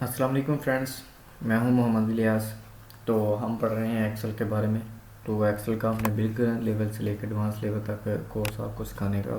अस्सलाम वालेकुम फ्रेंड्स। मैं हूं मोहम्मद इलियास। तो हम पढ़ रहे हैं एक्सेल के बारे में। तो एक्सेल का हमने बिगिनर लेवल से लेकर एडवांस लेवल तक कोर्स आपको सिखाने का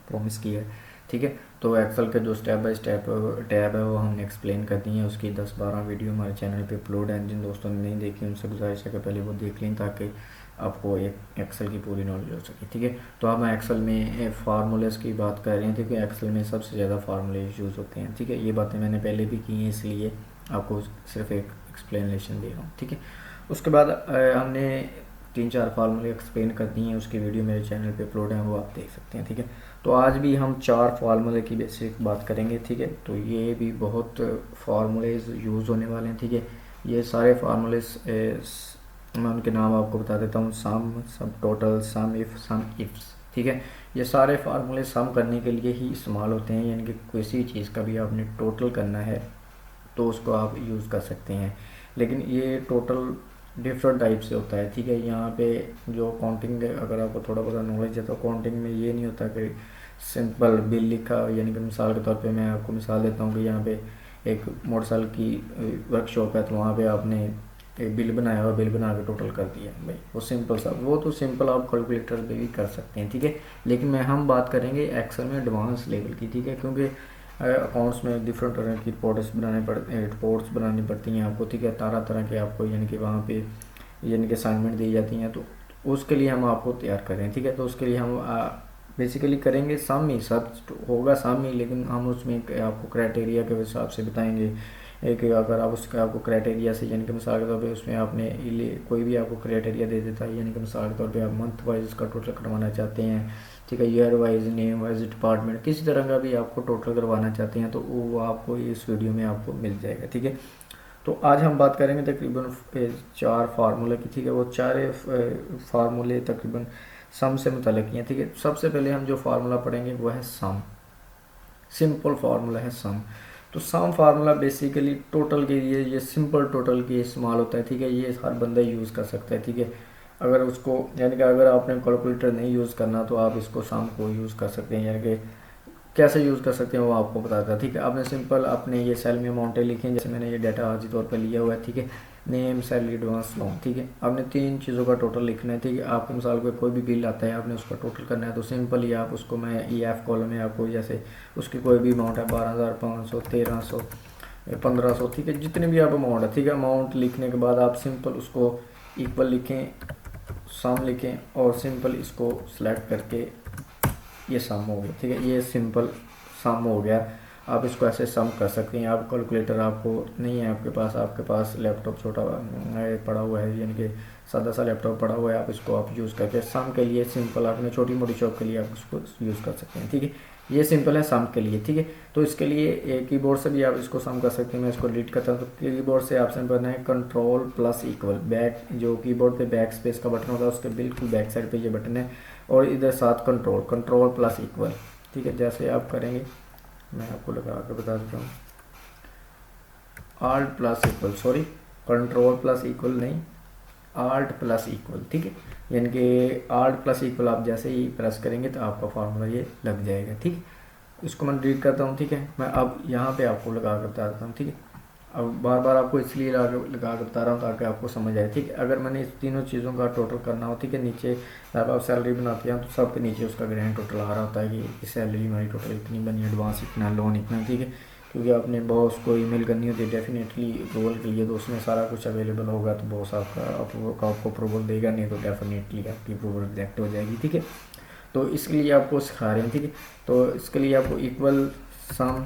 प्रॉमिस किया है। ठीक है। तो एक्सेल के जो स्टेप बाय स्टेप टैब है वो हमने एक्सप्लेन कर दी है। उसकी 10-12 वीडियो हमारे चैनल पे अपलोड हैं। जिन दोस्तों ने नहीं देखी उनसे गुजारिश है कि पहले वो देख लें ताकि आपको एक एक्सेल की पूरी नॉलेज हो सके। ठीक है। तो अब हम एक्सेल में फार्मूलेस की बात कर रहे हैं। ठीक है। एक्सेल में सबसे ज़्यादा फार्मूले यूज़ होते हैं। ठीक है। ये बातें मैंने पहले भी की हैं, इसलिए आपको सिर्फ एक एक्सप्लेनेशन दे रहा हूँ। ठीक है। उसके बाद हमने 3-4 फार्मूले एक्सप्लेन कर दिए हैं। उसकी वीडियो मेरे चैनल पे अपलोड है, वो आप देख सकते हैं। ठीक है। तो आज भी हम 4 फार्मूले की बेसिक बात करेंगे। ठीक है। तो ये भी बहुत फार्मूलेज यूज़ होने वाले हैं। ठीक है। ये सारे फार्मूलेज मैं उनके नाम आपको बता देता हूँ। Sum total, some if, some ifs. ठीक है। ये सारे फार्मूले सम करने के लिए ही इस्तेमाल होते हैं, यानी कि किसी चीज़ का भी आपने टोटल करना है तो उसको आप यूज़ कर सकते हैं। लेकिन ये टोटल डिफरेंट टाइप से होता है। ठीक है। यहाँ पे जो अकाउंटिंग, अगर आपको थोड़ा बहुत नॉलेज है तो अकाउंटिंग में ये नहीं होता कि सिंपल बिल लिखा, यानी कि मिसाल के तौर पे मैं आपको मिसाल देता हूँ कि यहाँ पे एक मोटरसाइकिल की वर्कशॉप है, तो वहाँ पे आपने एक बिल बनाया हुआ, बिल बना के टोटल कर दिया भाई, वो सिंपल सा, वो तो सिंपल आप कैलकुलेटर पे भी कर सकते हैं। ठीक है। लेकिन हम बात करेंगे एक्सेल में एडवांस लेवल की। ठीक है। क्योंकि अकाउंट्स में डिफरेंट तरह की रिपोर्ट्स बनानी पड़ती हैं आपको। ठीक है। तरह तरह के आपको यानी कि वहाँ पे यानी कि असाइनमेंट दी जाती हैं, तो उसके लिए हम आपको तैयार करें। ठीक है। तो उसके लिए हम बेसिकली करेंगे सम ही, सब होगा सम ही, लेकिन हम उसमें आपको क्राइटेरिया के हिसाब से बताएंगे। एक अगर आप उसका आपको क्राइटेरिया से, यानी कि मिसाल के तौर पे उसमें आपने कोई भी आपको क्राइटेरिया दे देता है, यानी कि मिसाल के तौर पे आप मंथ वाइज उसका टोटल करवाना चाहते हैं। ठीक है। Year wise, name wise, department, किसी तरह का भी आपको टोटल करवाना चाहते हैं तो वो आपको इस वीडियो में आपको मिल जाएगा। ठीक है। तो आज हम बात करेंगे तकरीबन 4 फार्मूले की। ठीक है। वो 4 फार्मूले तकरीबन सम से मुतल्लिक़ हैं। ठीक है। सबसे पहले हम जो फार्मूला पढ़ेंगे वो है सम। सिंपल फार्मूला है सम। तो सम फार्मूला बेसिकली टोटल के लिए, ये सिंपल टोटल के इस्तेमाल होता है। ठीक है। ये हर बंदा यूज़ कर सकता है। ठीक है। अगर उसको, यानी कि अगर आपने कैलकुलेटर नहीं यूज़ करना तो आप इसको सम को यूज़ कर सकते हैं। यानी कि कैसे यूज़ कर सकते हैं वो आपको बताता है। ठीक है। आपने सिंपल अपने ये सेल में अमाउंटें लिखी हैं, जैसे मैंने ये डाटा आर्जी तौर पर लिया हुआ है। ठीक है। Name, salary, advance, loan. ठीक है। आपने 3 चीज़ों का टोटल लिखना है। ठीक है। आपको मिसाल कोई भी बिल आता है, आपने उसका टोटल करना है, तो सिंपल ही आप उसको, मैं ई एफ कॉलम में आपको, जैसे उसकी कोई भी अमाउंट है 12,500, 1300, 1500, ठीक है, जितनी भी आप अमाउंट है। ठीक है। अमाउंट लिखने के बाद आप सिंपल उसको इक्वल लिखें, सम लिखें और सिंपल इसको सेलेक्ट करके ये सम हो गया। ठीक है। ये सिंपल सम हो गया। आप इसको ऐसे सम कर सकते हैं। आप कैलकुलेटर आपको नहीं है आपके पास लैपटॉप छोटा पड़ा हुआ है, यानी कि सादा सा लैपटॉप पड़ा हुआ है, आप इसको आप यूज़ करके सम के लिए सिंपल आपने छोटी मोटी जॉब के लिए आप उसको यूज़ कर सकते हैं। ठीक है। ये सिंपल है सम के लिए। ठीक है। तो इसके लिए कीबोर्ड से भी आप इसको सम कर सकते हैं। मैं इसको डिलीट करता हूँ। तो कीबोर्ड से ऑप्शन बनना है कंट्रोल प्लस इक्वल, बैक, जो कीबोर्ड पे बैक स्पेस का बटन होता है उसके बिल्कुल बैक साइड पे ये बटन है, और इधर साथ कंट्रोल प्लस इक्वल। ठीक है। जैसे आप करेंगे, मैं आपको लगा कर बता देता हूँ, alt plus equal, sorry, control plus equal नहीं, आल्ट प्लस इक्वल। ठीक है। यानी कि आल्ट प्लस इक्वल आप जैसे ही प्रेस करेंगे तो आपका फार्मूला ये लग जाएगा। ठीक है। इसको मैं डिलीट करता हूँ। ठीक है। मैं अब यहाँ पे आपको लगा कर बता देता हूँ। ठीक है। अब बार बार आपको इसलिए लगा कर बता रहा हूँ ताकि आपको समझ आए। ठीक है। अगर मैंने इस तीनों चीज़ों का टोटल करना हो, ठीक है, नीचे जब आप सैलरी बनाते हैं तो सबके नीचे उसका ग्रैंड टोटल आ रहा होता है कि सैलरी हमारी टोटल इतनी बनी, एडवांस इतना, लोन इतना। ठीक है। क्योंकि आपने बॉस को ईमेल करनी होती है डेफिनेटली अप्रूवल के लिए, तो उसमें सारा कुछ अवेलेबल होगा, तो बॉस आपको अप्रूवल देगा, नहीं तो डेफिनेटली आपकी अप्रूवल रिजेक्ट हो जाएगी। ठीक है। तो इसके लिए आपको सिखा रहे हैं। ठीक है। तो इसके लिए आपको इक्वल सम,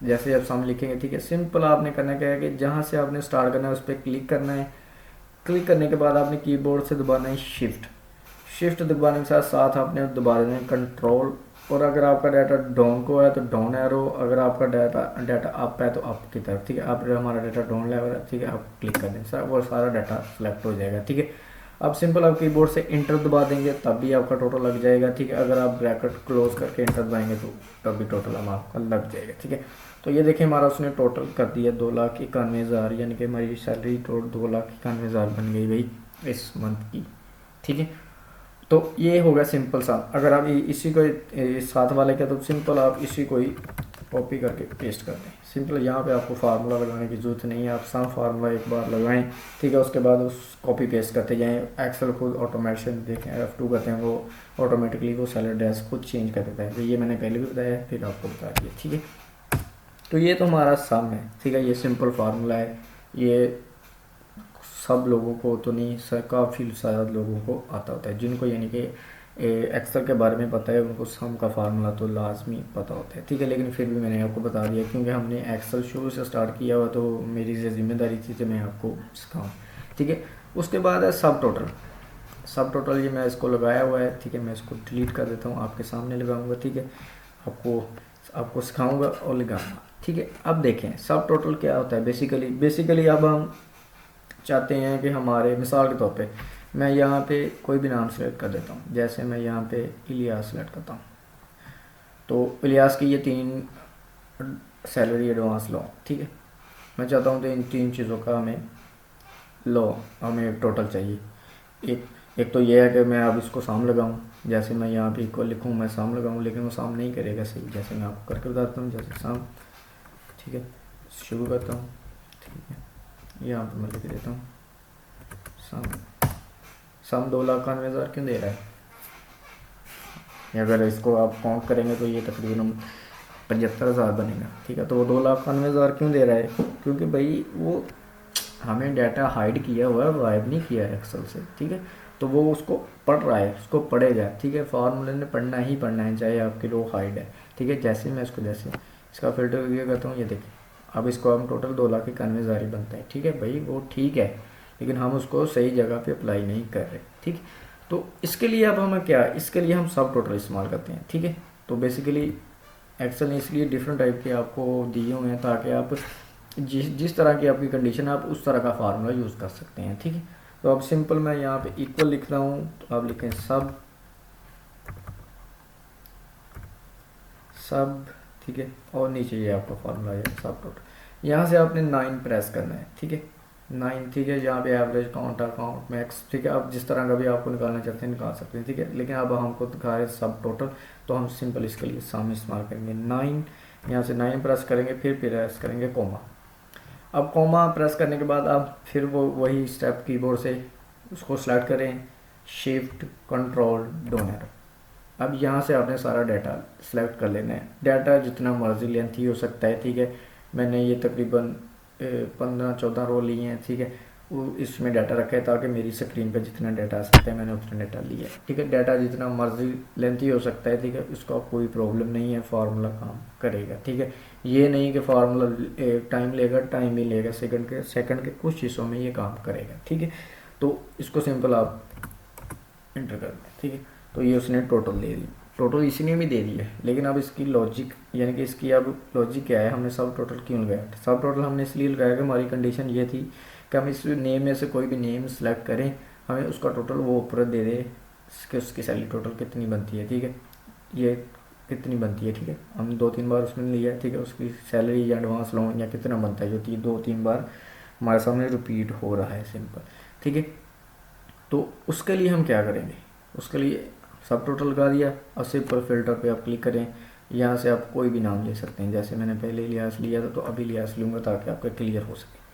जैसे आप सम लिखेंगे, ठीक है, सिंपल आपने करना क्या है कि जहाँ से आपने स्टार्ट करना है उस पर क्लिक करना है। क्लिक करने के बाद आपने कीबोर्ड से दबाना है शिफ्ट। शिफ्ट दबाने के साथ साथ आपने दबा देना है कंट्रोल, और अगर आपका डाटा डाउन को है तो डाउन एरो, अगर आपका डाटा अप है तो अप की तरफ। ठीक है। अब हमारा डाटा डाउन लेवल है, ठीक है, आप क्लिक कर दें, सर वो सारा डाटा सेलेक्ट हो जाएगा। ठीक है। अब सिंपल आप कीबोर्ड से इंटर दबा देंगे तब भी आपका टोटल लग जाएगा। ठीक है। अगर आप ब्रैकेट क्लोज करके इंटर दबाएंगे तो तब भी टोटल हम आपका लग जाएगा। ठीक है। तो ये देखिए हमारा उसने टोटल कर दिया 2,91,000, यानी कि हमारी सैलरी टोटल 2,91,000 बन गई भाई इस मंथ की। ठीक है। तो ये होगा सिंपल सा। अगर आप इसी को साथ वाले का, तो सिंपल आप इसी को ही कॉपी करके पेस्ट कर दें। सिंपल, यहाँ पे आपको फार्मूला लगाने की ज़रूरत नहीं है, आप सम फार्मूला एक बार लगाएं, ठीक है, उसके बाद उस कॉपी पेस्ट करते जाएं। एक्सेल खुद ऑटोमेशन देखें, F2 करते हैं, वो ऑटोमेटिकली वो सेल एड्रेस खुद चेंज कर देता है। तो ये मैंने पहले भी बताया है, फिर आपको बता दिया, ठीक है। तो ये तो हमारा सम है, ठीक है, ये सिंपल फार्मूला है, ये सब लोगों को तो नहीं, काफ़ी सारे लोगों को आता होता है, जिनको यानी कि एक्सेल के बारे में पता है उनको सम का फार्मूला तो लाजमी पता होता है, ठीक है। लेकिन फिर भी मैंने आपको बता दिया, क्योंकि हमने एक्सेल शुरू से स्टार्ट किया हुआ, तो मेरी ये जिम्मेदारी थी कि मैं आपको सिखाऊँ, ठीक है। उसके बाद है सब टोटल। सब टोटल ये मैं इसको लगाया हुआ है, ठीक है, मैं इसको डिलीट कर देता हूँ, आपके सामने लगाऊंगा, ठीक है, आपको सिखाऊंगा और लगाऊंगा, ठीक है। अब देखें सब टोटल क्या होता है। बेसिकली अब हम चाहते हैं कि हमारे, मिसाल के तौर पे मैं यहाँ पे कोई भी नाम सेलेक्ट कर देता हूँ, जैसे मैं यहाँ पे इलियास सेलेक्ट करता हूँ, तो इलियास की ये 3 सैलरी एडवांस लो, ठीक है। मैं चाहता हूँ तो इन 3 चीज़ों का हमें टोटल चाहिए। एक तो ये है कि मैं अब इसको साम लगाऊँ, जैसे मैं यहाँ पे इक्वल लिखूँ, मैं साम लगाऊँ, लेकिन वो साम नहीं करेगा सही, जैसे मैं आपको करके बताता हूँ। जैसे साम, ठीक है, शुरू करता हूँ, ठीक है, यहाँ पर मैं लिख देता हूँ सम 2,91,000 क्यों दे रहा है। अगर इसको आप काउंट करेंगे तो ये तकरीबन 75,000 बनेगा, ठीक है। तो वो 2,91,000 क्यों दे रहा है, क्योंकि भाई वो हमें डाटा हाइड किया हुआ है, गायब नहीं किया है एक्सेल से, ठीक है। तो वो उसको पढ़ रहा है, उसको पढ़ेगा, ठीक है। फार्मूले ने पढ़ना ही पढ़ना है, चाहे आपकी रो हाइड है, ठीक है। जैसे मैं इसका फिल्टर रिव्यू करता हूँ, ये देखिए, अब इसको हम टोटल 2,91,000 ही बनता है, ठीक है भाई, वो ठीक है, लेकिन हम उसको सही जगह पे अप्लाई नहीं कर रहे, ठीक। तो इसके लिए अब हमें क्या, इसके लिए हम सब टोटल इस्तेमाल करते हैं, ठीक है। तो बेसिकली एक्सेल ने इसलिए डिफरेंट टाइप के आपको दिए हुए हैं, ताकि आप जिस तरह की आपकी कंडीशन है, आप उस तरह का फार्मूला यूज़ कर सकते हैं, ठीक है। तो अब सिंपल मैं यहाँ पे इक्वल लिख रहा हूँ, तो आप लिखें सब, ठीक है, और नीचे ये आपका फार्मूला है सब टोटल। यहाँ से आपने 9 प्रेस करना है, ठीक है, 9, ठीक है। यहाँ पे एवरेज, काउंट, अकाउंट, मैक्स, ठीक है। आप जिस तरह का भी आपको निकालना चाहते हैं निकाल सकते हैं, ठीक है। लेकिन अब हमको दिखा रहे सब टोटल, तो हम सिंपल इसके लिए सम इस्तेमाल करेंगे 9। यहाँ से 9 प्रेस करेंगे, फिर प्रेस करेंगे कोमा। अब कोमा प्रेस करने के बाद आप फिर वही स्टेप कीबोर्ड से उसको सेलेक्ट करें, शिफ्ट कंट्रोल डाउन एरो। अब यहाँ से आपने सारा डाटा सेलेक्ट कर लेना है, डाटा जितना मर्जी लेंथी हो सकता है, ठीक है। मैंने ये तकरीबन 15-14 रो लिए हैं, ठीक है। वो इसमें डाटा रखा है ताकि मेरी स्क्रीन पर जितना डाटा आ सकता है मैंने उतना डाटा लिया है, ठीक है। डाटा जितना मर्जी लेंथी हो सकता है, ठीक है, उसका कोई प्रॉब्लम नहीं है, फार्मूला काम करेगा, ठीक है। ये नहीं कि फार्मूला टाइम लेगा, टाइम भी लेगा, सेकंड के कुछ हिस्सों में ये काम करेगा, ठीक है। तो इसको सिंपल आप इंटर कर दें, ठीक है। तो ये उसने टोटल दे दी, टोटल इसने भी दे दी है, लेकिन अब इसकी लॉजिक, यानी कि इसकी अब लॉजिक क्या है, हमने सब टोटल क्यों लगाया। सब टोटल हमने इसलिए लगाया कि हमारी कंडीशन ये थी कि हम इस नेम में से कोई भी नेम सेलेक्ट करें, हमें उसका टोटल वो ऊपर दे दे कि उसकी सैलरी टोटल कितनी बनती है, ठीक है, ये कितनी बनती है, ठीक है। हमने 2-3 बार उसमें लिया, ठीक है, उसकी सैलरी या एडवांस लोन या कितना बनता है, जो 2-3 बार हमारे सामने रिपीट हो रहा है, सिंपल, ठीक है। तो उसके लिए हम क्या करेंगे, उसके लिए सब टोटल लगा दिया, और सिंपल फिल्टर पे आप क्लिक करें, यहाँ से आप कोई भी नाम ले सकते हैं, जैसे मैंने पहले इलियास लिया था, तो अभी इलियास लूँगा ताकि आपका क्लियर हो सके।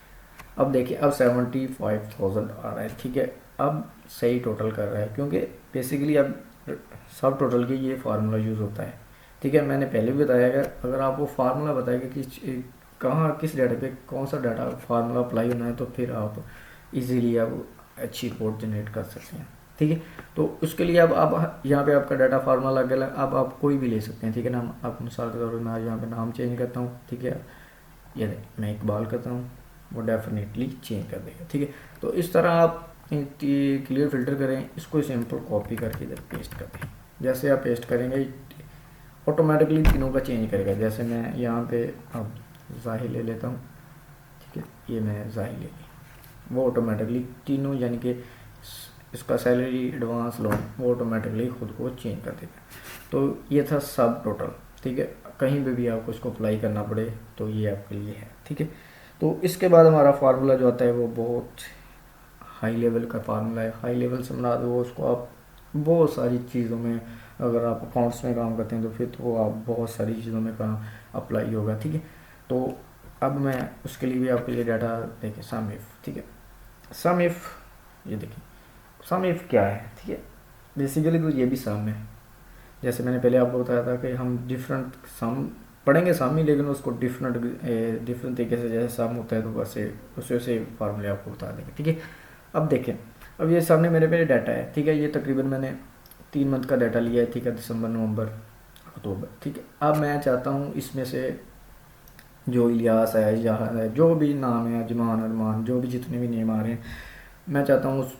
अब देखिए, अब 75,000 आ रहा है, ठीक है, अब सही टोटल कर रहा है, क्योंकि बेसिकली अब सब टोटल की ये फार्मूला यूज़ होता है, ठीक है। मैंने पहले भी बताया कि अगर आपको फार्मूला बताएगा कि कहाँ किस डाटा पे कौन सा डाटा फार्मूला अप्लाई होना है, तो फिर आप इजीली आप अच्छी रिपोर्ट जनरेट कर सकते हैं, ठीक है। तो उसके लिए अब आप यहाँ पे आपका डाटा फार्मूला लग गया, अब आप कोई भी ले सकते हैं, ठीक है। नाम आप मिसाल के तौर पर मैं यहाँ पे नाम चेंज करता हूँ, ठीक है, ये मैं इकबाल करता हूँ, वो डेफिनेटली चेंज कर देगा, ठीक है। तो इस तरह आप क्लियर फिल्टर करें, इसको सिंपल कॉपी करके इधर पेस्ट कर दें। जैसे आप पेस्ट करेंगे ऑटोमेटिकली तीनों का चेंज करेगा। जैसे मैं यहाँ पे अब जाहिर ले लेता हूँ, ठीक है, ये मैं जाहिर ले ली, वो ऑटोमेटिकली तीनों, यानी कि इसका सैलरी, एडवांस, लोन, वो ऑटोमेटिकली खुद को चेंज कर देगा। तो ये था सब टोटल, ठीक है। कहीं पे भी आपको इसको अप्लाई करना पड़े तो ये आपके लिए है, ठीक है। तो इसके बाद हमारा फार्मूला जो आता है वो बहुत हाई लेवल का फार्मूला है। हाई लेवल से मुराद वो उसको आप बहुत सारी चीज़ों में अगर आप अकाउंट्स में काम करते हैं तो फिर तो आप बहुत सारी चीज़ों में काम अप्लाई होगा, ठीक है। तो अब मैं उसके लिए भी आपके लिए डाटा देखिए सम इफ, ठीक है। सम इफ, ये देखिए सम इफ क्या है, ठीक है। बेसिकली तो ये भी सम है, जैसे मैंने पहले आपको बताया था कि हम डिफरेंट सम पढ़ेंगे सम ही, लेकिन उसको डिफरेंट तरीके से जैसे सम होता है तो वैसे उस वैसे फार्मूले आपको बता देंगे, ठीक है। अब देखें, अब ये सामने मेरे पे डाटा है, ठीक है। ये तकरीबन मैंने 3 मंथ का डाटा लिया है, ठीक है, दिसंबर, नवंबर, अक्टूबर, ठीक है। अब मैं चाहता हूँ इसमें से जो इलियास है, जहाद है, जो भी नाम है, अजमान, अरमान, जो भी जितने भी नेम आ रहे हैं, मैं चाहता हूँ उस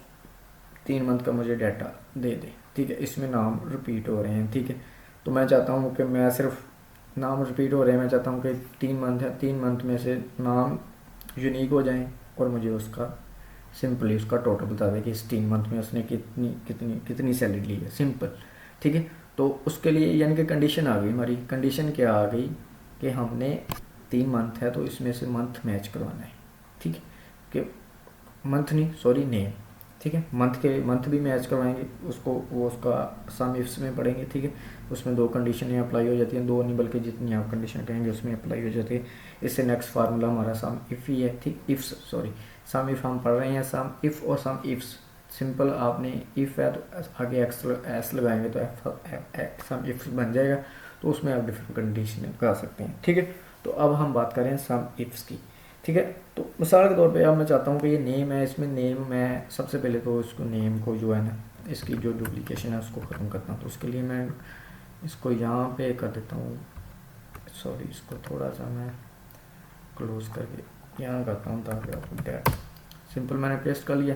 3 मंथ का मुझे डाटा दे दे, ठीक है। इसमें नाम रिपीट हो रहे हैं, ठीक है। तो मैं चाहता हूँ कि मैं सिर्फ नाम रिपीट हो रहे हैं, मैं चाहता हूँ कि 3 मंथ है, 3 मंथ में से नाम यूनिक हो जाएं और मुझे उसका सिंपली उसका टोटल बता दें कि इस 3 मंथ में उसने कितनी कितनी कितनी सैलरी ली है, सिंपल, ठीक है। तो उसके लिए यानी कि कंडीशन आ गई हमारी। कंडीशन क्या आ गई कि हमने 3 मंथ है तो इसमें से मंथ मैच करवाना है, ठीक है। कि मंथ नहीं, सॉरी, नेम, ठीक है। मंथ भी मैच करवाएंगे उसको, वो उसका सम इफ्स में पढ़ेंगे, ठीक है। उसमें 2 कंडीशनें अप्लाई हो जाती हैं, 2 नहीं बल्कि जितनी आप कंडीशन कहेंगे उसमें अप्लाई हो जाती है। इससे नेक्स्ट फार्मूला हमारा सम इफ ही है, ठीक, इफ्स, सॉरी, सम इफ हम पढ़ रहे हैं, सम इफ और सम इफ्स, सिंपल आपने इफ है तो आगे एस लगाएंगे तो एफ सम इफ्स बन जाएगा, तो उसमें आप डिफरेंट कंडीशन लगा सकते हैं, ठीक है। तो अब हम बात करें सम इफ्स की, ठीक है। तो मिसाल के तौर पे अब मैं चाहता हूँ कि ये नेम है, इसमें नेम मैं सबसे पहले तो इसको नेम को जो है ना, इसकी जो डुप्लीकेशन है उसको ख़त्म करता हूँ। तो उसके लिए मैं इसको यहाँ पे कर देता हूँ, सॉरी, इसको थोड़ा सा मैं क्लोज करके यहाँ करता हूँ ताकि आपको डाटा सिंपल मैंने पेस्ट कर लिया।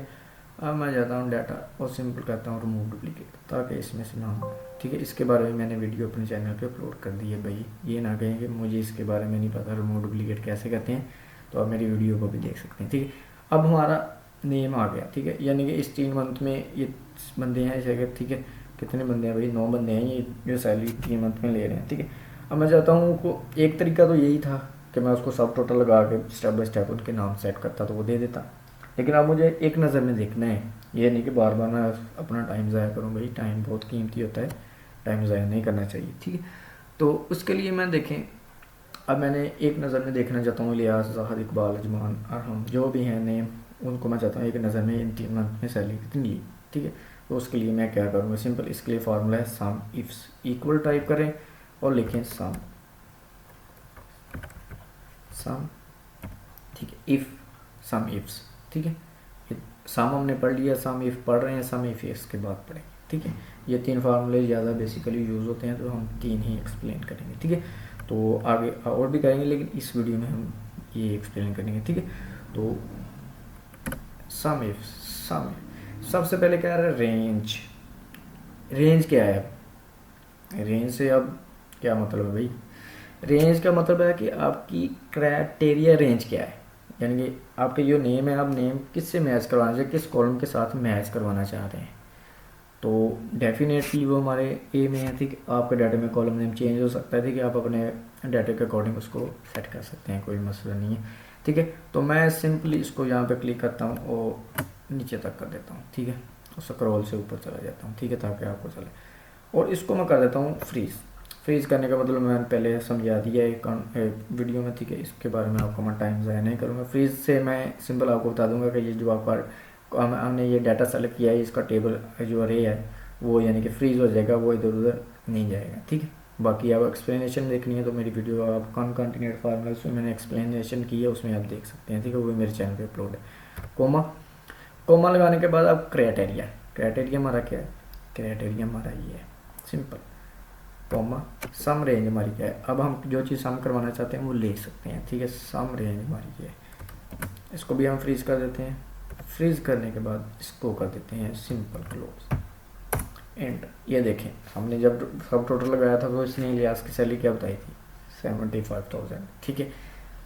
अब मैं जाता हूँ डाटा और सिंपल करता हूँ रिमूव डुप्लीकेट, ताकि इसमें से ना हो, ठीक है। इसके बारे में मैंने वीडियो अपने चैनल पे अपलोड कर दी है भाई, ये ना कहें कि मुझे इसके बारे में नहीं पता रिमूव डुप्लीकेट कैसे करते हैं, तो आप मेरी वीडियो को भी देख सकते हैं, ठीक है। अब हमारा नेम आ गया, ठीक है, यानी कि इस 3 मंथ में ये बंदे हैं इस जगह, ठीक है। कितने बंदे हैं भाई, 9 बंदे हैं ये जो सैलरी 3 मंथ में ले रहे हैं, ठीक है। अब मैं चाहता हूँ को एक तरीका तो यही था कि मैं उसको सब टोटल लगा के स्टेप बाय स्टेप उनके नाम सेट करता तो वो दे देता, लेकिन अब मुझे एक नज़र में देखना है, ये नहीं कि बार बार मैं अपना टाइम ज़ाया करूँ, भाई टाइम बहुत कीमती होता है, टाइम ज़ाया नहीं करना चाहिए, ठीक है। तो उसके लिए मैं देखें, अब मैंने एक नज़र में देखना चाहता हूँ इलियास, ज़ाहिद, इकबाल, अजमान, अरहम, जो भी हैं नेम, उनको मैं चाहता हूँ एक नज़र में इन 3 मंथ में सैलरी कितनी ली, ठीक है। तो उसके लिए मैं क्या करूँगा, सिंपल इसके लिए फार्मूला है सम इफ्स, इक्वल टाइप करें और लिखें सम, ठीक है, इफ़ सम इफ्स, ठीक है। सम हमने पढ़ लिया, सम इफ पढ़ रहे हैं, सम इफ इसके बाद पढ़ेंगे, ठीक है। ये 3 फार्मूले ज़्यादा बेसिकली यूज़ होते हैं, तो हम 3 ही एक्सप्लेन करेंगे, ठीक है। तो आगे और भी करेंगे, लेकिन इस वीडियो में हम ये एक्सप्लेन करेंगे, ठीक है। तो सम इफ, सबसे पहले क्या है, रेंज। रेंज क्या है, रेंज से अब क्या मतलब है भाई, रेंज का मतलब है कि आपकी क्राइटेरिया रेंज क्या है, यानी कि आपके जो नेम है, आप नेम किससे मैच करवाना चाहिए, किस कॉलम के साथ मैच करवाना चाहते हैं। तो डेफिनेटली वो हमारे ए में है, ठीक। आपके डाटा में कॉलम नेम चेंज हो सकता है, ठीक है, आप अपने डाटा के अकॉर्डिंग उसको सेट कर सकते हैं, कोई मसला नहीं है, ठीक है। तो मैं सिंपली इसको यहाँ पे क्लिक करता हूँ और नीचे तक कर देता हूँ, ठीक है, और स्क्रॉल से ऊपर चला जाता हूँ, ठीक है, ताकि आपको चले। और इसको मैं कर देता हूँ फ्रीज़ करने का मतलब मैंने पहले समझा दिया एक वीडियो में, ठीक है। इसके बारे में आपको मैं टाइम ज़ाया नहीं करूँगा। फ्रीज़ से मैं सिंपल आपको बता दूंगा कि ये जो आपका हमने ये डाटा सेलेक्ट किया है, इसका टेबल जो अरे है वो यानी कि फ्रीज़ हो जाएगा, वो इधर उधर नहीं जाएगा, ठीक है। बाकी आप एक्सप्लेनेशन देखनी है तो मेरी वीडियो आप कॉन्टिन्यूड फार्मूला उसमें मैंने एक्सप्लेनेशन की है, उसमें आप देख सकते हैं, ठीक है, वो मेरे चैनल पर अपलोड है। कोमा लगाने के बाद आप क्राइटेरिया हमारा क्या है, क्राइटेरिया हमारा ये है सिंपल, कॉमा सम रेंज हमारी क्या है। अब हम जो चीज़ सम करवाना चाहते हैं वो ले सकते हैं, ठीक है। सम रेंज हमारी ये है, इसको भी हम फ्रीज कर देते हैं। फ्रीज करने के बाद इसको कर देते हैं सिंपल क्लोज, एंड ये देखें हमने जब सब टोटल लगाया था तो इसने इलियास की सैलरी क्या बताई थी, 75,000, ठीक है।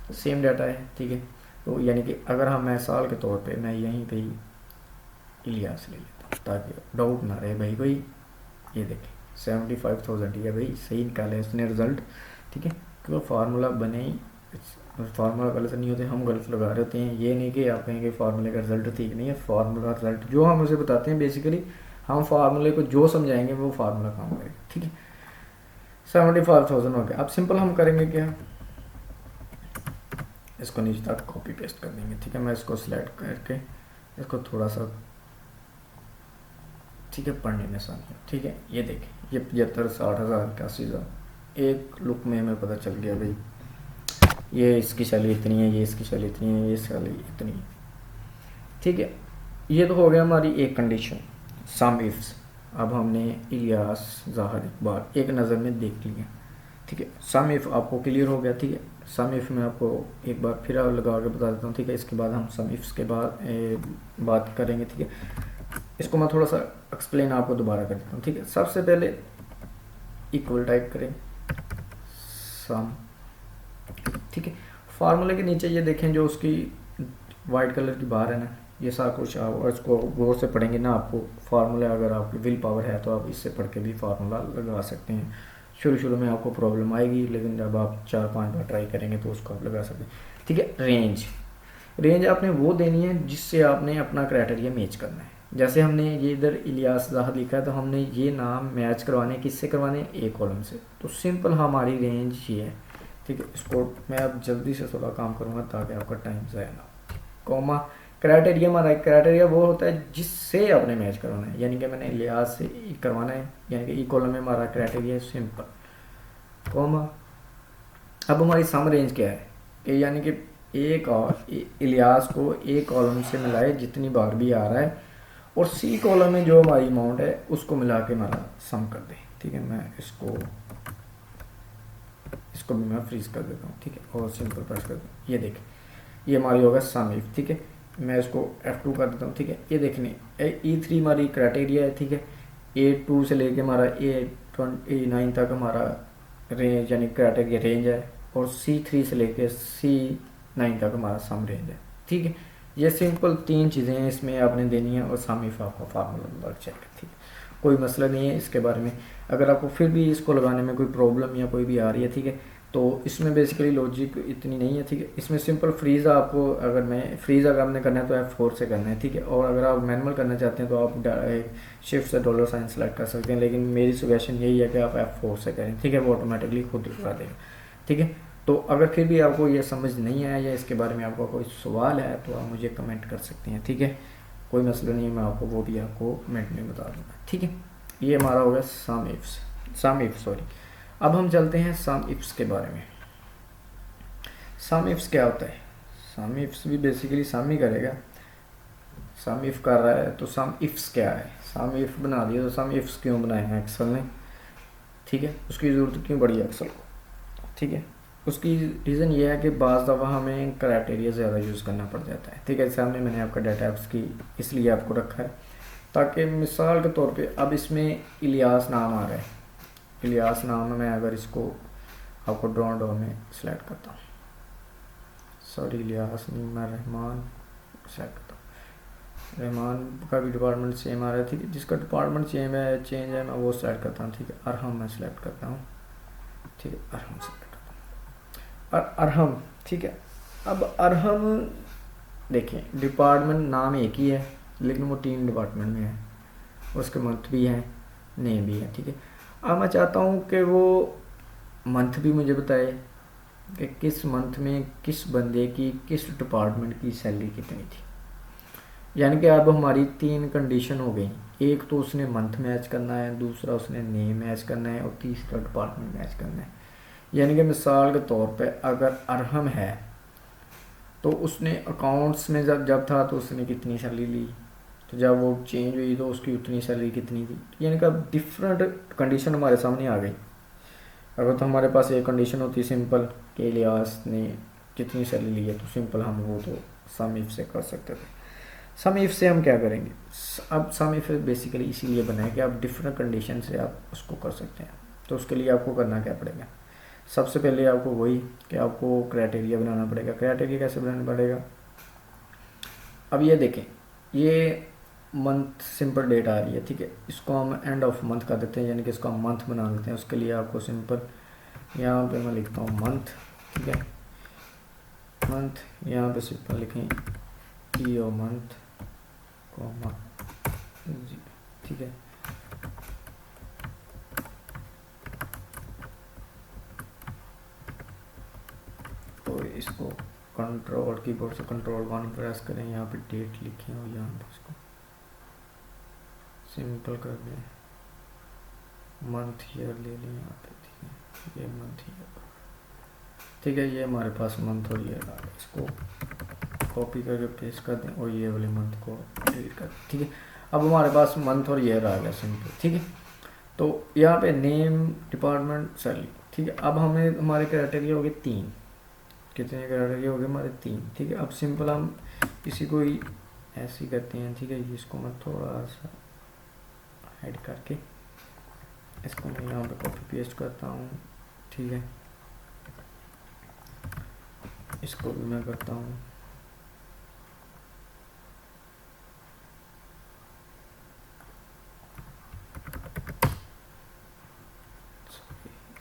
तो सेम डाटा है, ठीक है। तो यानी कि अगर हम मैं साल के तौर पे मैं यहीं पे ही इलियास ले लेता हूँ ताकि डाउट ना रहे भाई कोई, ये देखें 75,000 ही है भाई, सही निकाला है उसने रिज़ल्ट, ठीक है। क्योंकि फार्मूला बने ही, फार्मूला गलत नहीं होते, हम गलत लगा रहे होते हैं। ये नहीं कि आप कहेंगे फार्मूले का रिजल्ट ठीक नहीं है, फार्मूला रिजल्ट जो हम उसे बताते हैं बेसिकली हम फार्मूले को जो समझाएंगे वो फार्मूला काम करेगा, ठीक है। 75,000 हो गया। अब सिंपल हम करेंगे क्या, इसको नीचे तक कॉपी पेस्ट कर देंगे, ठीक है। मैं इसको सिलेक्ट करके इसको थोड़ा सा, ठीक है, पढ़ने में आसानी है, ठीक है। ये देखें, ये 75, 60,000, 81,000 एक लुक में हमें पता चल गया भाई ये इसकी सैलरी इतनी है, ये इसकी सैलरी इतनी है, ये सैलरी इतनी है, ठीक है। ये तो हो गया हमारी एक कंडीशन, सम इफ्स। अब हमने इलियास, ज़ाहिर, इकबाल एक नज़र में देख लिया, ठीक है। सम इफ़ आपको क्लियर हो गया, ठीक है। सम इफ़ मैं आपको एक बार फिर लगा के बता देता हूँ, ठीक है। इसके बाद हम सम इफ्स के बाद बात करेंगे, ठीक है। इसको मैं थोड़ा सा एक्सप्लेन आपको दोबारा कर देता हूँ, ठीक है। सबसे पहले इक्वल टाइप करें सम, ठीक है। फार्मूले के नीचे ये देखें जो उसकी वाइट कलर की बार है ना, ये सारा कुछ आप और इसको गौर से पढ़ेंगे ना, आपको फार्मूला अगर आपकी विल पावर है तो आप इससे पढ़ के भी फार्मूला लगा सकते हैं। शुरू में आपको प्रॉब्लम आएगी, लेकिन जब आप 4-5 बार ट्राई करेंगे तो उसको आप लगा सकते हैं, ठीक है। रेंज आपने वो देनी है जिससे आपने अपना क्राइटेरिया मैच करना है। जैसे हमने ये इधर इलियास ज़ाहिर लिखा है तो हमने ये नाम मैच करवाने किससे करवाने, ए कॉलम से। तो सिंपल हमारी रेंज ये है, ठीक है। इसको मैं अब जल्दी से थोड़ा काम करूँगा ताकि आपका टाइम ज़ाया ना। कॉमा क्राइटेरिया हमारा, क्राइटेरिया वो होता है जिससे आपने मैच करवाना है, यानी कि मैंने लिहाज से करवाना है, यानी कि ई कॉलम में हमारा क्राइटेरिया है सिंपल, कॉमा। अब हमारी सम रेंज क्या है कि यानी कि एक और इलियास को ए कॉलम से मिलाए जितनी बार भी आ रहा है, और सी कॉलम में जो हमारी अमाउंट है उसको मिला के हमारा सम कर दे, ठीक है। मैं इसको भी मैं फ्रीज कर देता हूँ, ठीक है, और सिंपल प्रेस कर दूँ। ये देखें, ये हमारी होगा सम इफ, ठीक है। मैं इसको F2 कर देता हूँ, ठीक है। ये देखने E3 हमारी क्राइटेरिया है, ठीक है। A2 से लेके हमारा A9 तक हमारा रेंज यानी क्राइटेरिया रेंज है, और C3 से लेके C9 तक हमारा सम रेंज है, ठीक है। ये सिंपल 3 चीज़ें हैं इसमें आपने देनी है, और सम इफ आपका फार्मूला चेक है, ठीक है। कोई मसला नहीं है इसके बारे में। अगर आपको फिर भी इसको लगाने में कोई प्रॉब्लम या कोई भी आ रही है, ठीक है, तो इसमें बेसिकली लॉजिक इतनी नहीं है, ठीक है। इसमें सिंपल फ्रीज़ आपको अगर आपने करना है तो F4 से करना है, ठीक है। और अगर आप मैनुअल करना चाहते हैं तो आप शिफ्ट से $साइन सेलेक्ट कर सकते हैं, लेकिन मेरी सजेशन यही है कि आप F4 से करें, ठीक है। वो ऑटोमेटिकली खुद लगा देगा, ठीक है। तो अगर फिर भी आपको ये समझ नहीं आया या इसके बारे में आपका कोई सवाल है तो आप मुझे कमेंट कर सकते हैं, ठीक है। कोई मसला नहीं है, मैं आपको वो भी आपको कमेंट में बता दूँगा, ठीक है। ये हमारा हो गया सम इफ सॉरी। अब हम चलते हैं सम इफ्स के बारे में। सम इफ्स क्या होता है, सम इफ्स भी बेसिकली सम ही करेगा। सम इफ कर रहा है तो सम इफ्स क्या है, सम इफ बना दिया तो सम इफ्स क्यों बनाए हैं एक्सेल ने, ठीक है। उसकी ज़रूरत क्यों पड़ी एक्सेल को, ठीक है। उसकी रीज़न ये है कि बाज़ दफ़ा हमें क्राइटेरिया ज़्यादा यूज़ करना पड़ जाता है, ठीक है। सामने मैंने आपका डाटा एप्स की इसलिए आपको रखा है ताकि मिसाल के तौर पे अब इसमें इलियास नाम आ रहा है, इलियास नाम मैं अगर इसको आपको ड्रॉ डाउन में सेलेक्ट करता हूँ, सॉरी इलियास नहीं, मैं रहमान सेलेक्ट करता हूँ। रहमान का भी डिपार्टमेंट सेम आ रहा है, ठीक है। जिसका डिपार्टमेंट चेंज है मैं वो सेलेक्ट करता हूँ, ठीक है। अरहम मैं सेलेक्ट करता हूँ, ठीक है। अरहम सेलेक्ट करता हूँ, और अरहम, ठीक है। अब अरहम देखें, डिपार्टमेंट नाम एक ही है लेकिन वो 3 डिपार्टमेंट में है, उसके मंथ भी हैं, नेम भी है, ठीक है। अब मैं चाहता हूँ कि वो मंथ भी मुझे बताए कि किस मंथ में किस बंदे की किस डिपार्टमेंट की सैलरी कितनी थी। यानी कि अब हमारी 3 कंडीशन हो गई, एक तो उसने मंथ मैच करना है, दूसरा उसने नेम मैच करना है, और तीसरा डिपार्टमेंट मैच करना है। यानी कि मिसाल के तौर पे अगर अरहम है तो उसने अकाउंट्स में जब था तो उसने कितनी सैलरी ली, तो जब वो चेंज हुई तो उसकी उतनी सैलरी कितनी थी। यानी कि अब डिफरेंट कंडीशन हमारे सामने आ गई। अगर तो हमारे पास एक कंडीशन होती सिंपल कि इलियास ने कितनी सैलरी ली है, तो सिंपल हम वो तो सम इफ से कर सकते थे। सम इफ से हम क्या करेंगे, अब सम इफ बेसिकली इसीलिए बना है कि आप डिफरेंट कंडीशन से आप उसको कर सकते हैं। तो उसके लिए आपको करना क्या पड़ेगा, सबसे पहले आपको वही कि आपको क्राइटेरिया बनाना पड़ेगा। क्राइटेरिया कैसे बनाना पड़ेगा, अब ये देखें, ये मंथ सिंपल डेट आ रही है, ठीक है। इसको हम एंड ऑफ मंथ कर देते हैं, यानी कि इसको हम मंथ बना लेते हैं। उसके लिए आपको सिंपल यहाँ पे मैं लिखता हूँ मंथ, ठीक है। मंथ यहाँ पे सिंपल लिखें ई ओ मंथ कॉमा, ठीक है। तो इसको कंट्रोल कीबोर्ड से Ctrl+1 प्रेस करें, यहाँ पे डेट लिखें और यहाँ पर इसको सिंपल कर दें, मंथ ईयर ले लें यहाँ पे, ठीक है, ये मंथ ईयर, ठीक है, ये हमारे पास मंथ और ईयर आ गया। इसको कॉपी करके पेस्ट कर दें और ये वाले मंथ को डिलीट कर दें, ठीक है। अब हमारे पास मंथ और ईयर आ गया सिंपल, ठीक है। तो यहाँ पे नेम, डिपार्टमेंट, सैलरी, ठीक है। अब हमें हमारे क्राइटेरिया हो गए 3, कितने क्राइटेरिया हो गए हमारे 3, ठीक है। अब सिंपल हम इसी को ही ऐसे ही करते हैं, ठीक है। इसको मैं थोड़ा सा ऐड करके इसको मैं यहाँ पे कॉपी पेस्ट करता हूँ, ठीक है। इसको भी मैं करता हूँ,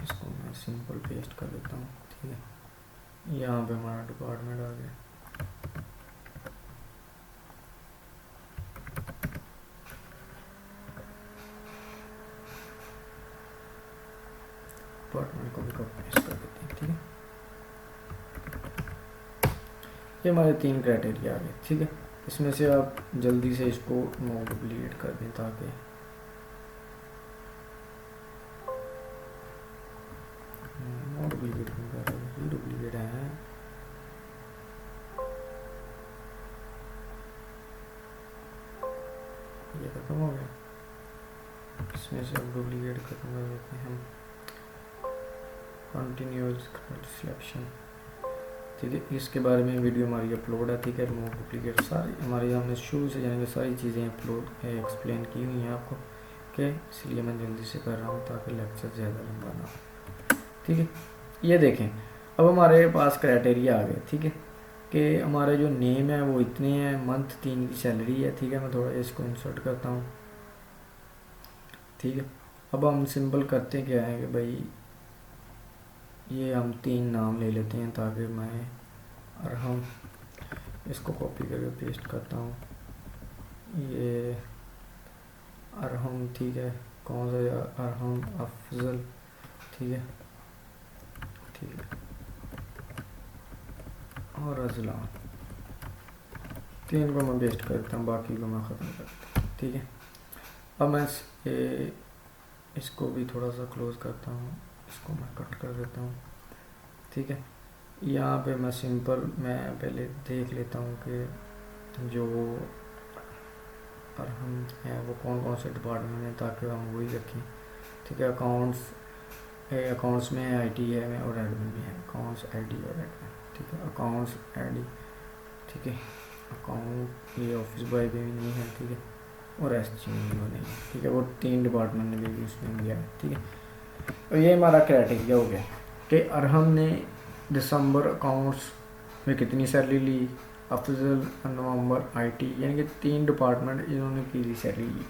इसको मैं सिंपल पेस्ट कर देता हूँ, ठीक है। यहाँ पे हमारा डिपार्टमेंट आ गया, डिपार्टमेंट को भी कॉपी पेस्ट कर देते हैं, ठीक है। ये हमारे 3 क्राइटेरिया आ गए, ठीक है। इसमें से आप जल्दी से इसको मोड डिलीट कर दें ताकि मोड डिलीट कर रहे डुप्लीकेट है, ये खत्म हो गया। इसमें से अब डुप्लीकेट खत्म कर देते हैं हम, कंटिन्यूअस सिलेक्शन, ठीक है। इसके बारे में वीडियो हमारी अपलोड है, ठीक है। रिमूव डुप्लीकेट सारी हमारी हमने शुरू से जाने सारी चीज़ें अपलोड एक्सप्लेन की हुई हैं आपको, कि इसलिए मैं जल्दी से कर रहा हूँ ताकि लेक्चर ज़्यादा लंबा ना हो, ठीक है। ये देखें अब हमारे पास क्राइटेरिया आ गए, ठीक है, कि हमारे जो नेम है वो इतने हैं, मंथ 3 की सैलरी है, ठीक है। मैं थोड़ा इसको इंसर्ट करता हूँ, ठीक है। अब हम सिंपल करते क्या है कि भाई ये हम 3 नाम ले लेते हैं ताकि मैं अरहम, इसको कॉपी करके पेस्ट करता हूँ, ये अरहम, ठीक है। कौन सा, अरहम अफजल, ठीक है, ठीक है, और अजलान, 3 को मैं पेस्ट करता हूँ, बाकी को मैं ख़त्म करता हूँ, ठीक है। अब मैं इसको भी थोड़ा सा क्लोज करता हूँ, इसको मैं कट कर देता हूँ, ठीक है। यहाँ पे मैं सिंपल मैं पहले देख लेता हूँ कि जो अरहम है वो कौन कौन से डिपार्टमेंट में, ताकि हम वही रखें, ठीक है। अकाउंट्स में आईटी है और एडमिन भी है, अकाउंट्स आईटी और एडमिन, ठीक है। अकाउंट्स आईडी, ठीक है। अकाउंट ये ऑफिस बॉय भी नहीं है, ठीक है, और एसजी में नहीं है, ठीक है। वो 3 डिपार्टमेंट ने भी उसमें दिया है, ठीक है। और ये हमारा क्राइटेरिया हो गया कि अरहम ने दिसंबर अकाउंट्स में कितनी सैलरी ली, अफजल नवंबर आईटी, यानी कि 3 डिपार्टमेंट इन्होंने की सैलरी ली,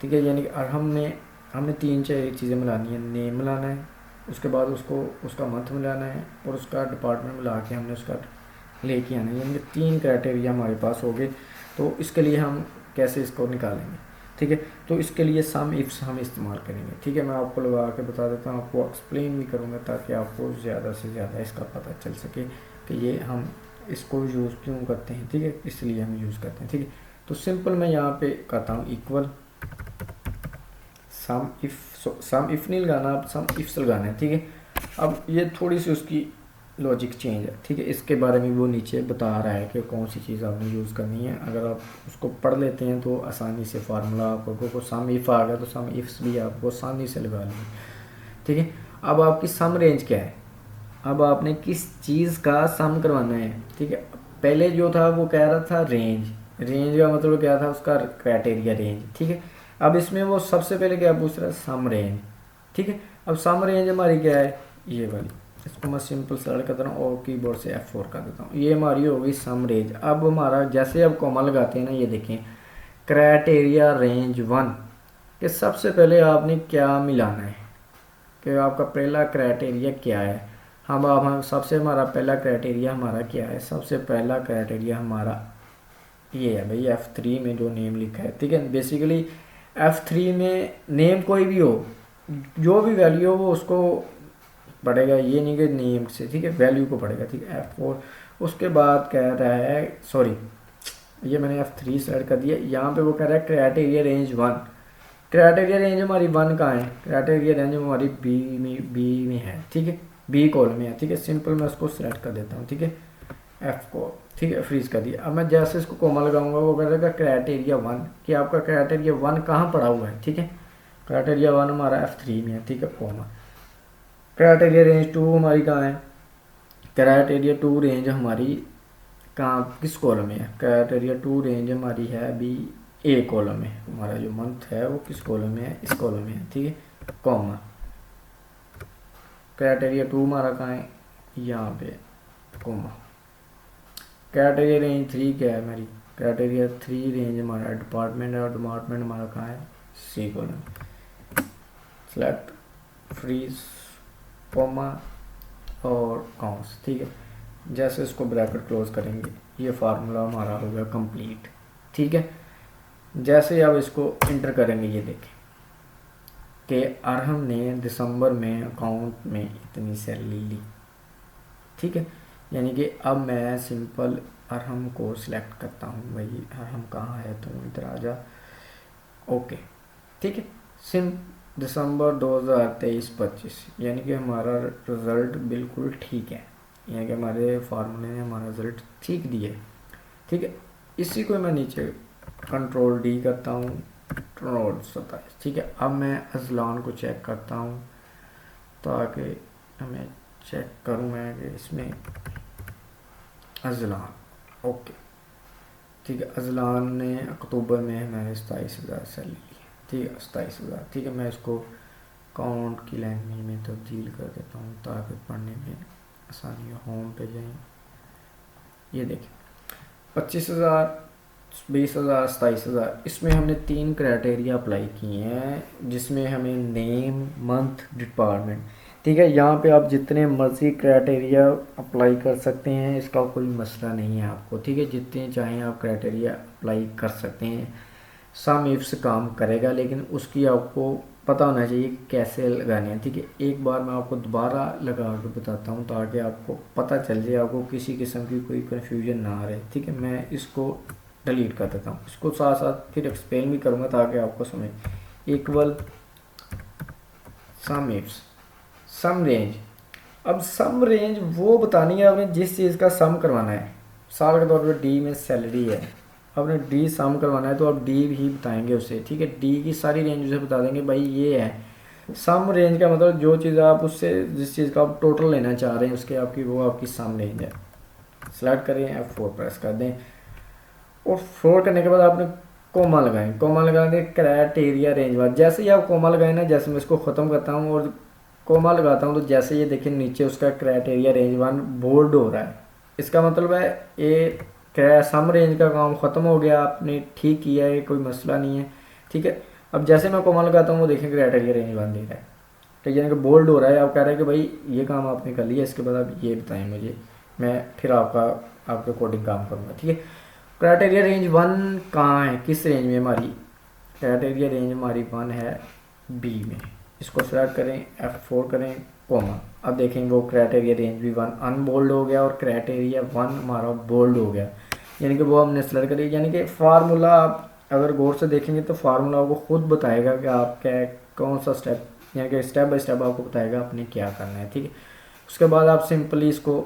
ठीक है। यानी कि अरहम ने हमने 3 चीज़ें मिलानी है, नेम मिलाना है, उसके बाद उसका मंथ मिलाना है और उसका डिपार्टमेंट मिला के हमने उसका लेके आना है, यानी कि 3 क्राइटेरिया हमारे पास हो गए। तो इसके लिए हम कैसे इसको निकालेंगे, ठीक है। तो इसके लिए सम इफ्स हम इस्तेमाल करेंगे, ठीक है। मैं आपको लगा के बता देता हूँ, आपको एक्सप्लेन भी करूँगा ताकि आपको ज़्यादा से ज़्यादा इसका पता चल सके कि ये हम इसको यूज़ क्यों करते हैं, ठीक है, इसलिए हम यूज़ करते हैं, ठीक है। तो सिंपल मैं यहाँ पे करता हूँ इक्वल सम इफ़ नहीं लगाना, आप सम इफ्स लगाना है, ठीक है। अब ये थोड़ी सी उसकी लॉजिक चेंज है, ठीक है। इसके बारे में वो नीचे बता रहा है कि कौन सी चीज़ आपने यूज़ करनी है। अगर आप उसको पढ़ लेते हैं तो आसानी से फार्मूला आपको सम इफ़ आ गया तो सम इफ्स भी आपको आसानी से लगा लेंगे, ठीक है। अब आपकी सम रेंज क्या है, अब आपने किस चीज़ का सम करवाना है, ठीक है। पहले जो था वो कह रहा था रेंज का मतलब क्या था, उसका क्राइटेरिया रेंज, ठीक है। अब इसमें वो सबसे पहले क्या पूछ रहा है, सम रेंज, ठीक है। अब सम रेंज हमारी क्या है, ये वाली, इसको मैं सिंपल सेलेक्ट करता हूँ और कीबोर्ड से F4 कर देता हूँ, ये हमारी होगी सम रेंज। अब हमारा जैसे अब कॉमा लगाते हैं ना, ये देखें क्राइटेरिया रेंज 1 कि सबसे पहले आपने क्या मिलाना है, कि आपका पहला क्राइटेरिया क्या है। हम सबसे हमारा पहला क्राइटेरिया हमारा क्या है, सबसे पहला क्राइटेरिया हमारा ये है भाई F3 में जो नेम लिखा है, ठीक है। बेसिकली F3 में नेम कोई भी हो, जो भी वैल्यू हो वो उसको पढ़ेगा, ये नहीं कि नेम से, ठीक है, वैल्यू को पढ़ेगा, ठीक है। F4 उसके बाद कह रहा है, सॉरी ये मैंने F3 सेलेक्ट कर दिया, यहाँ पे वो कह रहा है क्राइटेरिया रेंज 1। क्राइटेरिया रेंज हमारी 1 कहाँ है, क्राइटेरिया रेंज हमारी बी में है, ठीक है, बी कॉलम में है, ठीक है। सिंपल मैं उसको सेलेक्ट कर देता हूँ, ठीक है, F को, ठीक है, फ्रीज कर दिया। अब मैं जैसे इसको कोमा लगाऊंगा वो कह रहेगा क्राइटेरिया 1 कि आपका क्राइटेरिया 1 कहाँ पड़ा हुआ है, ठीक है। क्राइटेरिया 1 हमारा F3 में है, ठीक है, कोमा। क्राइटेरिया रेंज 2 हमारी कहाँ है, क्राइटेरिया 2 रेंज हमारी कहाँ, किस कॉलम में है, क्राइटेरिया 2 रेंज हमारी है अभी ए कॉलम में, हमारा जो मंथ है वो किस कॉलम में है, इस कॉलम में है, ठीक है, कॉमा। क्राइटेरिया 2 हमारा कहाँ है, यहाँ पे, कॉमा। क्राइटेरिया रेंज 3 क्या है हमारी, क्राइटेरिया 3 रेंज हमारा डिपार्टमेंट है, और डिपार्टमेंट हमारा कहाँ है, C column. Select, freeze, comma और काउंस, ठीक है। जैसे इसको ब्रैकेट क्लोज करेंगे ये फार्मूला हमारा हो गया कंप्लीट, ठीक है। जैसे अब इसको इंटर करेंगे, ये देखें कि अरहम ने दिसंबर में अकाउंट में इतनी सैलरी ली, ठीक है। यानी कि अब मैं सिंपल अरहम को सिलेक्ट करता हूँ, भाई अरहम कहाँ है, तो इधर आ जा, ओके, ठीक है। दिसंबर 2023-25 यानी कि हमारा रिज़ल्ट बिल्कुल ठीक है, यानी कि हमारे फार्मूले ने हमारा रिज़ल्ट ठीक दिया है, ठीक है। इसी को मैं नीचे कंट्रोल डी करता हूँ, कंट्रोल 27, ठीक है। अब मैं अजलान को चेक करता हूँ, ताकि हमें चेक करूँ मैं कि इसमें अजलान, ओके, ठीक है। अजलान ने अक्टूबर में हमें 27,000 सैलरी ली, ठीक है, 27,000, ठीक है। मैं इसको काउंट की लैंग्वेज में तब्दील कर देता हूँ ताकि पढ़ने में आसानी हो। होम पे जाएं, ये देखें 25,000, 20,000, 27,000, इसमें हमने 3 क्राइटेरिया अप्लाई किए हैं, जिसमें हमें नेम, मंथ, डिपार्टमेंट, ठीक है। यहाँ पे आप जितने मर्जी क्राइटेरिया अप्लाई कर सकते हैं, इसका कोई मसला नहीं है आपको, ठीक है। जितने चाहें आप क्राइटेरिया अप्लाई कर सकते हैं, सम इफ से काम करेगा, लेकिन उसकी आपको पता होना चाहिए कि कैसे लगाने हैं, ठीक है। एक बार मैं आपको दोबारा लगा के बताता हूँ ताकि आपको पता चल जाए, आपको किसी किस्म की कोई कन्फ्यूजन ना आ रहे, ठीक है। मैं इसको डिलीट कर देता हूँ, इसको साथ साथ फिर एक्सप्लेन भी करूँगा ताकि आपको समझ। इक्वल सम इफ्स, सम रेंज, अब सम रेंज वो बतानी है आपने जिस चीज़ का सम करवाना है। साल के तौर पर डी में सैलरी है, आपने डी सम करवाना है तो आप डी ही बताएंगे उससे, ठीक है। डी की सारी रेंज उसे बता देंगे, भाई ये है सम रेंज का मतलब जो चीज़ आप उससे, जिस चीज़ का आप टोटल लेना चाह रहे हैं उसके आपकी, वो आपकी सम रेंज है। सेलेक्ट करें, F4 प्रेस कर दें, और 4 करने के बाद आपने कोमा लगाएं, कोमा लगाएंगे क्राइटेरिया रेंज वाला। जैसे ही आप कोमा लगाएं ना, जैसे मैं इसको ख़त्म करता हूँ और कोमा लगाता हूँ, तो जैसे ये देखिए नीचे उसका क्राइटेरिया रेंज 1 बोल्ड हो रहा है, इसका मतलब है ये सम रेंज का काम ख़त्म हो गया, आपने ठीक किया है, कोई मसला नहीं है, ठीक है। अब जैसे मैं कोमा लगाता हूँ वो देखें क्राइटेरिया रेंज 1 दे रहा है, ठीक है, यानी कि बोल्ड हो रहा है। आप कह रहे हैं कि भाई ये काम आपने कर लिया, इसके बाद आप ये बताएं मुझे, मैं फिर आपके कोडिंग काम करूँगा, ठीक है। क्राइटेरिया रेंज 1 कहाँ है, किस रेंज में हमारी, क्राइटेरिया रेंज हमारी 1 है बी में। इसको सेलेक्ट करें, F4 करें, कोमा। अब देखें वो क्राइटेरिया रेंज भी 1 अनबोल्ड हो गया और क्राइटेरिया 1 हमारा बोल्ड हो गया, यानी कि वो हमने सेलेक्ट करी। यानी कि फार्मूला आप अगर गौर से देखेंगे तो फार्मूला आपको खुद बताएगा कि आप क्या कौन सा स्टेप, यानी कि स्टेप बाय स्टेप आपको बताएगा आपने क्या करना है, ठीक है। उसके बाद आप सिंपली इसको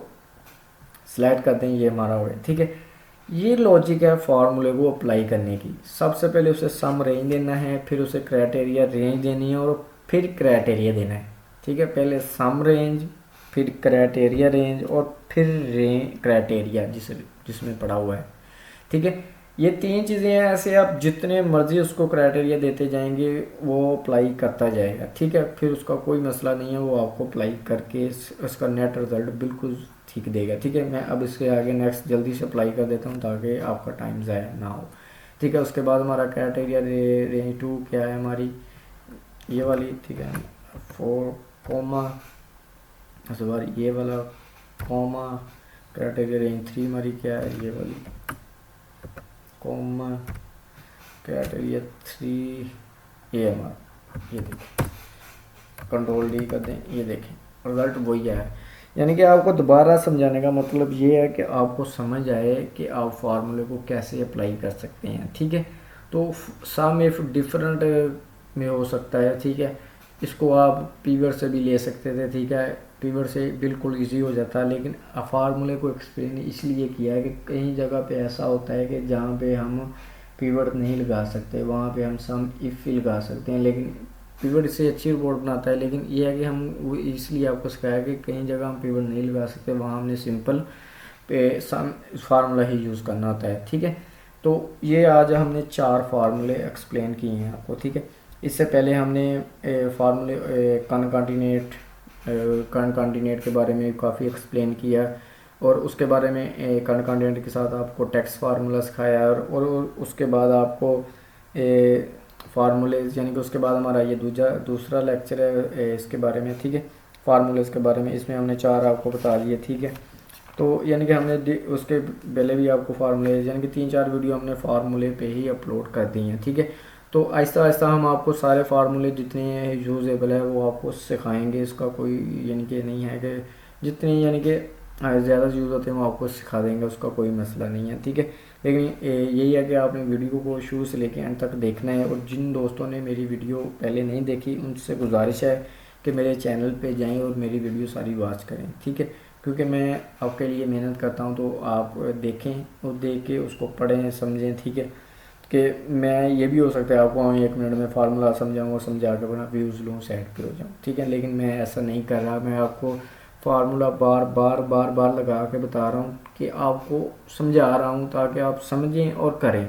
सेलेक्ट करते हैं, ये हमारा हो गया, ठीक है। ये लॉजिक है फार्मूले को अप्लाई करने की। सबसे पहले उसे सम रेंज देना है, फिर उसे क्राइटेरिया रेंज देनी है और फिर क्राइटेरिया देना है, ठीक है। पहले सम रेंज, फिर क्राइटेरिया रेंज और फिर क्राइटेरिया जिसमें पड़ा हुआ है, ठीक है। ये 3 चीज़ें हैं, ऐसे आप जितने मर्जी उसको क्राइटेरिया देते जाएंगे वो अप्लाई करता जाएगा, ठीक है। फिर उसका कोई मसला नहीं है, वो आपको अप्लाई करके उसका नेट रिज़ल्ट बिल्कुल ठीक देगा, ठीक है। मैं अब इसके आगे नेक्स्ट जल्दी से अप्लाई कर देता हूँ ताकि आपका टाइम ज़ाया ना हो, ठीक है। उसके बाद हमारा क्राइटेरिया रेंज 2 क्या है हमारी, ये वाली, ठीक है, 4 कोमा, उसके बाद ये वाला कोमा। क्राइटेरिया रेंज 3 हमारी क्या है, ये वाली कोमा। क्राइटेरिया 3 ये हमारा, ये देखिए कंट्रोल डी कर दें, ये देखें रिज़ल्ट वही आया। यानी कि आपको दोबारा समझाने का मतलब ये है कि आपको समझ आए कि आप फार्मूले को कैसे अप्लाई कर सकते हैं, ठीक है। तो सम इफ डिफरेंट में हो सकता है, ठीक है। इसको आप पीवर से भी ले सकते थे, ठीक है, पीवर से बिल्कुल इजी हो जाता है, लेकिन फार्मूले को एक्सप्लेन इसलिए किया है कि कई जगह पे ऐसा होता है कि जहाँ पे हम पीवर नहीं लगा सकते वहाँ पे हम सम इफ ही लगा सकते हैं, लेकिन पीवर से अच्छी रिपोर्ट बनाता है। लेकिन ये है कि हम वो इसलिए आपको सिखाया कि कई जगह हम पीवर नहीं लगा सकते, वहाँ हमने सिंपल पे सम फार्मूला ही यूज़ करना होता है, ठीक है। तो ये आज हमने 4 फार्मूले एक्सप्लेन किए हैं आपको, ठीक है। इससे पहले हमने फार्मूले कॉन्टिनेंट के बारे में काफ़ी एक्सप्लेन किया, और उसके बारे में कॉन्टिनेंट के साथ आपको टेक्स्ट फार्मूला सिखाया, और उसके बाद आपको फार्मूलेज, यानी कि उसके बाद हमारा ये दूसरा लेक्चर है इसके बारे में, ठीक है, फार्मूलेज के बारे में। इसमें हमने 4 आपको बता दिए, ठीक है। तो यानी कि हमने उसके पहले भी आपको फार्मूले, यानी कि 3-4 वीडियो हमने फार्मूले पे ही अपलोड कर दी हैं, ठीक है। तो आहिस्ता आहिस्ता हम आपको सारे फार्मूले जितने यूजेबल है वो आपको सिखाएंगे। इसका कोई यानी कि नहीं है कि जितने यानी कि ज़्यादा यूज़ होते हैं वो आपको सिखा देंगे, उसका कोई मसला नहीं है, ठीक है। लेकिन यही है कि आपने वीडियो को शुरू से लेकर एंड तक देखना है, और जिन दोस्तों ने मेरी वीडियो पहले नहीं देखी उनसे गुजारिश है कि मेरे चैनल पे जाएं और मेरी वीडियो सारी वॉच करें, ठीक है। क्योंकि मैं आपके लिए मेहनत करता हूं, तो आप देखें और देख के उसको पढ़ें समझें, ठीक है। कि मैं ये भी हो सकता है आपको 1 मिनट में फार्मूला समझाऊँ और समझा के बना व्यूज़ लूँ, साइड पे हो जाऊँ, ठीक है। लेकिन मैं ऐसा नहीं कर रहा, मैं आपको फार्मूला बार बार लगा के बता रहा हूँ कि आपको समझा रहा हूँ ताकि आप समझें और करें।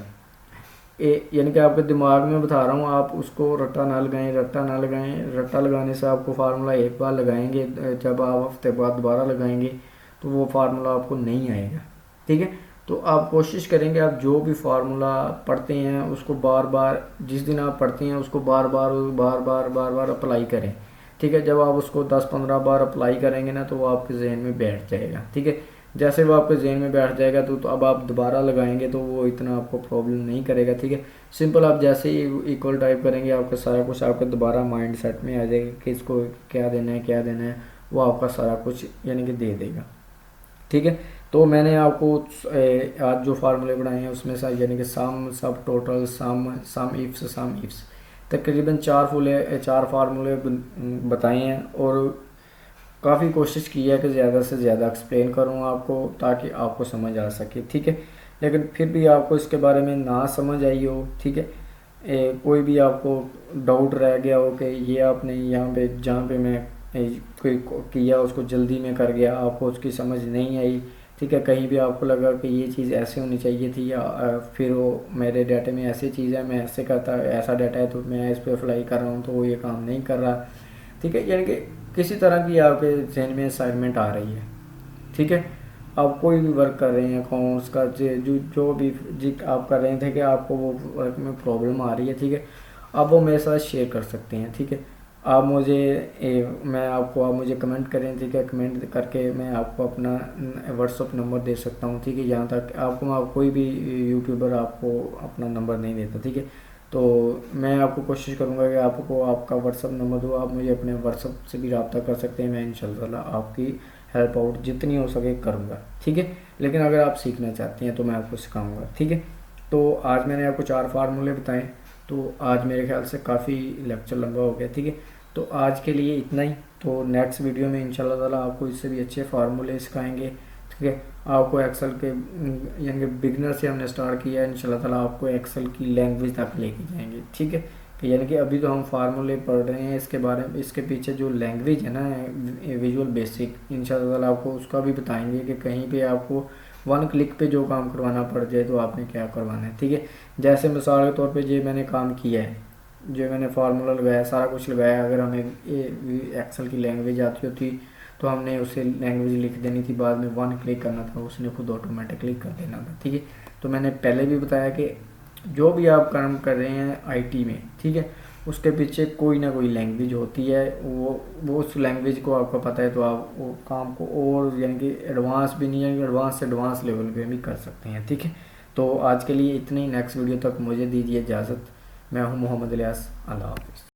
यानी कि आपके दिमाग में बता रहा हूँ, आप उसको रट्टा ना लगाएं, रट्टा ना लगाएं। रट्टा लगाने से आपको फार्मूला एक बार लगाएंगे, जब आप हफ्ते बाद दोबारा लगाएंगे तो वो फार्मूला आपको नहीं आएगा, ठीक है। तो आप कोशिश करेंगे, आप जो भी फार्मूला पढ़ते हैं उसको बार बार, जिस दिन आप पढ़ते हैं उसको बार बार अप्लाई करें, ठीक है। जब आप उसको 10-15 बार अप्लाई करेंगे ना तो वो आपके जहन में बैठ जाएगा, ठीक है। जैसे वो आपके जहन में बैठ जाएगा तो अब आप दोबारा लगाएंगे तो वो इतना आपको प्रॉब्लम नहीं करेगा, ठीक है। सिंपल आप जैसे ही इक्वल टाइप करेंगे आपका सारा कुछ आपका दोबारा माइंड सेट में आ जाएगा कि इसको क्या देना है, वो आपका सारा कुछ यानी कि दे देगा, ठीक है। तो मैंने आपको आज जो फार्मूले बनाए हैं उसमें से यानी कि सम, सब टोटल, सम इफ्स तकरीबन 4 फार्मूले बताए हैं, और काफ़ी कोशिश की है कि ज़्यादा से ज़्यादा एक्सप्लेन करूँ आपको ताकि आपको समझ आ सके, ठीक है। लेकिन फिर भी आपको इसके बारे में ना समझ आई हो, ठीक है, कोई भी आपको डाउट रह गया हो कि ये आपने यहाँ पे जहाँ पे मैं कोई किया उसको जल्दी में कर गया, आपको उसकी समझ नहीं आई, ठीक है, कहीं भी आपको लगा कि ये चीज़ ऐसे होनी चाहिए थी, या फिर वो मेरे डाटे में ऐसी चीज़ है, मैं ऐसे करता, ऐसा डाटा है तो मैं इस पर अप्लाई कर रहा हूँ तो वो ये काम नहीं कर रहा, ठीक है। यानी कि किसी तरह की आपके जहन में असाइनमेंट आ रही है, ठीक है, आप कोई भी वर्क कर रहे हैं अकाउंट्स का, जो भी आप कर रहे थे कि आपको वो वर्क में प्रॉब्लम आ रही है, ठीक है, आप वो मेरे साथ शेयर कर सकते हैं, ठीक है। आप मुझे कमेंट करें, ठीक है, कमेंट करके मैं आपको अपना व्हाट्सअप नंबर दे सकता हूँ, ठीक है। यहाँ तक आपको कोई भी यूट्यूबर आपको अपना नंबर नहीं देता, ठीक है। तो मैं आपको कोशिश करूँगा कि आपको आपका व्हाट्सअप नंबर दो, आप मुझे अपने व्हाट्सअप से भी रब्ता कर सकते हैं, मैं इंशाल्लाह आपकी हेल्प आउट जितनी हो सके करूँगा, ठीक है। लेकिन अगर आप सीखना चाहते हैं तो मैं आपको सिखाऊँगा, ठीक है। तो आज मैंने आपको 4 फार्मूले बताएं, तो आज मेरे ख्याल से काफ़ी लेक्चर लंबा हो गया, ठीक है। तो आज के लिए इतना ही, तो नेक्स्ट वीडियो में इंशाल्लाह ताला आपको इससे भी अच्छे फार्मूले सिखाएंगे, ठीक है। आपको एक्सेल के यानी कि बिगनर से हमने स्टार्ट किया है, इंशाल्लाह ताला आपको एक्सेल की लैंग्वेज तक लेके जाएंगे, ठीक है। यानी कि अभी तो हम फार्मूले पढ़ रहे हैं, इसके बारे में इसके पीछे जो लैंग्वेज है ना विजुअल बेसिक, इंशाल्लाह ताला आपको उसका भी बताएंगे कि कहीं पे आपको 1 क्लिक पे जो काम करवाना पड़ जाए तो आपने क्या करवाना है, ठीक है। जैसे मिसाल के तौर पे जो मैंने काम किया है, जो मैंने फार्मूला लगाया, सारा कुछ लगाया, अगर हमें एक्सेल की लैंग्वेज आती होती तो हमने उसे लैंग्वेज लिख देनी थी, बाद में 1 क्लिक करना था, उसने खुद ऑटोमेटिकली कर देना था, ठीक है। तो मैंने पहले भी बताया कि जो भी आप काम कर रहे हैं आईटी में, ठीक है, उसके पीछे कोई ना कोई लैंग्वेज होती है, वो उस लैंग्वेज को आपको पता है तो आप वो काम को और यानी कि एडवांस भी नहीं है, एडवांस से एडवांस लेवल पे भी कर सकते हैं, ठीक है। तो आज के लिए इतनी, नेक्स्ट वीडियो तक मुझे दीजिए इजाज़त। मैं हूँ मोहम्मद इलियास। अल्लाह हाफिज़।